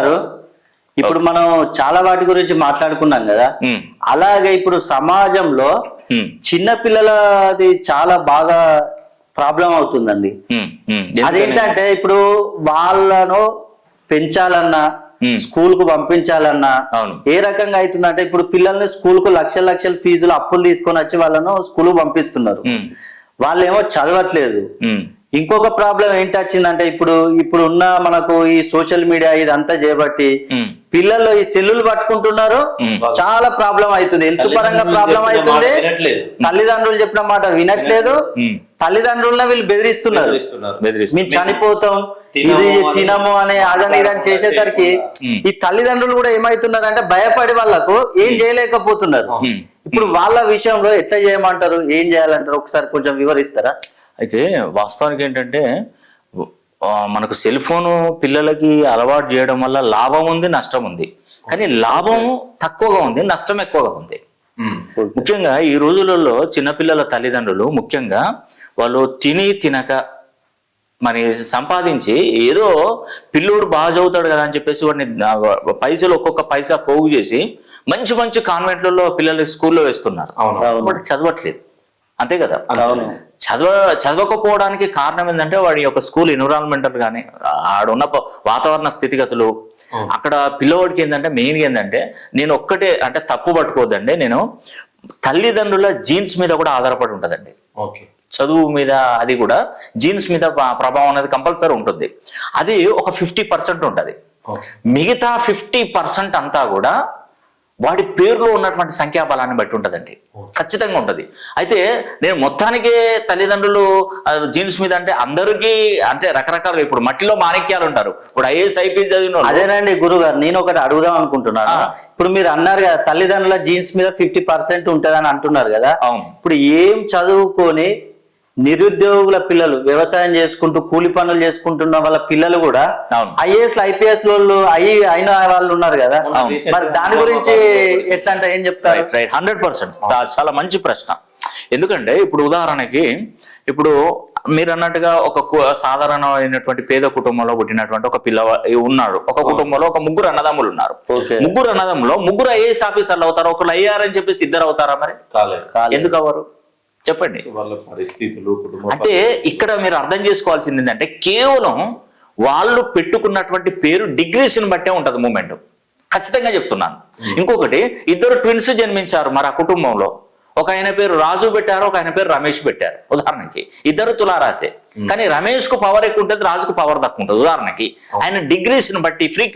గురుగారు ఇప్పుడు మనం చాలా వాటి గురించి మాట్లాడుకున్నాం కదా, అలాగే ఇప్పుడు సమాజంలో చిన్న పిల్లలది చాలా బాగా ప్రాబ్లం అవుతుందండి. అదేంటంటే ఇప్పుడు వాళ్ళను పెంచాలన్నా స్కూల్ కు పంపించాలన్నా ఏ రకంగా అవుతుందంటే ఇప్పుడు పిల్లల్ని స్కూల్ కు లక్షల లక్షల ఫీజులు అప్పులు తీసుకొని వచ్చి వాళ్ళను స్కూల్ పంపిస్తున్నారు. వాళ్ళేమో చదవట్లేదు. ఇంకొక ప్రాబ్లం ఏంటి వచ్చిందంటే ఇప్పుడు ఉన్న మనకు ఈ సోషల్ మీడియా ఇదంతా చేయబట్టి పిల్లలు ఈ సెల్లులు పట్టుకుంటున్నారు. చాలా ప్రాబ్లం అవుతుంది, హెల్త్ పరంగా ప్రాబ్లం అవుతుంది. తల్లిదండ్రులు చెప్పిన మాట వినట్లేదు. తల్లిదండ్రులను వీళ్ళు బెదిరిస్తున్నారు, మేము చనిపోతాం, ఇది తినము అని అదని ఇదని చేసేసరికి ఈ తల్లిదండ్రులు కూడా ఏమవుతున్నారు అంటే భయపడి వాళ్ళకు ఏం చేయలేకపోతున్నారు. ఇప్పుడు వాళ్ళ విషయంలో ఎట్లా చేయమంటారు, ఏం చేయాలంటారు, ఒకసారి కొంచెం వివరిస్తారా? అయితే వాస్తవానికి ఏంటంటే మనకు సెల్ ఫోను పిల్లలకి అలవాటు చేయడం వల్ల లాభం ఉంది, నష్టం ఉంది. కానీ లాభం తక్కువగా ఉంది, నష్టం ఎక్కువగా ఉంది. ముఖ్యంగా ఈ రోజులలో చిన్నపిల్లల తల్లిదండ్రులు ముఖ్యంగా వాళ్ళు తినక మరి సంపాదించి ఏదో పిల్లోడు బాగా చదువుతాడు కదా అని చెప్పేసి వాడిని పైసలు ఒక్కొక్క పైసా పోగు చేసి మంచి మంచి కాన్వెంట్లలో పిల్లలు స్కూల్లో వేస్తున్నారు. వాడు చదవట్లేదు, అంతే కదా. చదవకపోవడానికి కారణం ఏంటంటే వాడి యొక్క స్కూల్ ఎన్విరాన్మెంటల్ కానీ ఆడున్న వాతావరణ స్థితిగతులు, అక్కడ పిల్లవాడికి ఏంటంటే మెయిన్గా ఏంటంటే నేను ఒక్కటే అంటే తప్పు పట్టుకోవద్దండి, నేను తల్లిదండ్రుల జీన్స్ మీద కూడా ఆధారపడి ఉంటుందండి. చదువు మీద అది కూడా జీన్స్ మీద ప్రభావం అనేది కంపల్సరీ ఉంటుంది. అది ఒక 50% ఉంటుంది. మిగతా 50% అంతా కూడా వాడి పేరులో ఉన్నటువంటి సంఖ్యాబలాన్ని బట్టి ఉంటుందండి, ఖచ్చితంగా ఉంటుంది. అయితే నేను మొత్తానికి తల్లిదండ్రులు జీన్స్ మీద అంటే అందరికీ అంటే రకరకాలుగా ఇప్పుడు మట్టిలో మాణిక్యాలు ఉంటారు. ఇప్పుడు ఐఏఎస్ ఐపీఎస్ చదివిన అదేనండి గురుగారు, నేను ఒకటి అడుగుదాం అనుకుంటున్నాను. ఇప్పుడు మీరు అన్నారు కదా తల్లిదండ్రుల జీన్స్ మీద 50% ఉంటుందని అంటున్నారు కదా. ఇప్పుడు ఏం చదువుకొని నిరుద్యోగుల పిల్లలు వ్యవసాయం చేసుకుంటూ కూలి పనులు చేసుకుంటున్న వాళ్ళ పిల్లలు కూడా ఐఏఎస్ ఐపీఎస్ అయిన వాళ్ళు ఉన్నారు కదా, మరి దాని గురించి ఎట్లా అంటే ఏం చెప్తారు? 100% చాలా మంచి ప్రశ్న. ఎందుకంటే ఇప్పుడు ఉదాహరణకి ఇప్పుడు మీరు అన్నట్టుగా ఒక సాధారణమైనటువంటి పేద కుటుంబంలో పుట్టినటువంటి ఒక పిల్లవాడు ఉన్నాడు. ఒక కుటుంబంలో ఒక ముగ్గురు అన్నదమ్ములు ఉన్నారు. ముగ్గురు అన్నదమ్ములో ముగ్గురు ఐఏఎస్ ఆఫీసర్లు అవుతారు. ఒకళ్ళు అయ్యారు అని చెప్పేసి ఇద్దరు అవుతారా? మరి ఎందుకు అవ్వరు చెప్పండి. అంటే ఇక్కడ మీరు అర్థం చేసుకోవాల్సింది ఏంటంటే కేవలం వాళ్ళు పెట్టుకున్నటువంటి పేరు డిగ్రీస్ని బట్టే ఉంటది మూమెంట్, ఖచ్చితంగా చెప్తున్నాను. ఇంకొకటి, ఇద్దరు ట్విన్స్ జన్మించారు మరి ఆ కుటుంబంలో, ఒక ఆయన పేరు రాజు పెట్టారు, ఒక ఆయన పేరు రమేష్ పెట్టారు. ఉదాహరణకి ఇద్దరు తులారాసే, కానీ రమేష్ కు పవర్ ఎక్కువ ఉంటుంది, రాజుకు పవర్ తక్కువ ఉంటుంది. ఉదాహరణకి ఆయన డిగ్రీస్ని బట్టి